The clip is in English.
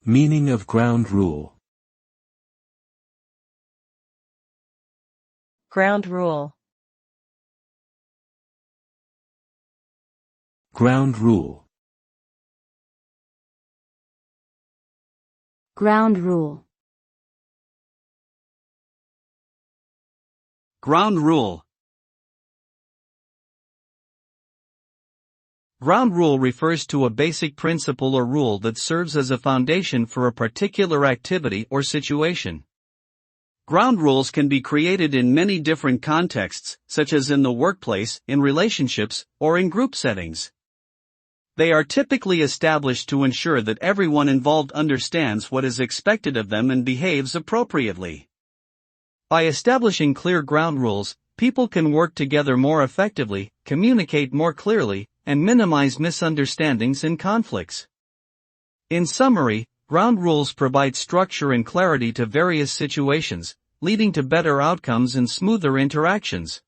Meaning of ground rule. Ground rule. Ground rule. Ground rule. Ground rule. Ground rule refers to a basic principle or rule that serves as a foundation for a particular activity or situation. Ground rules can be created in many different contexts, such as in the workplace, in relationships, or in group settings. They are typically established to ensure that everyone involved understands what is expected of them and behaves appropriately. By establishing clear ground rules, people can work together more effectively, communicate more clearly, and minimize misunderstandings and conflicts. In summary, ground rules provide structure and clarity to various situations, leading to better outcomes and smoother interactions.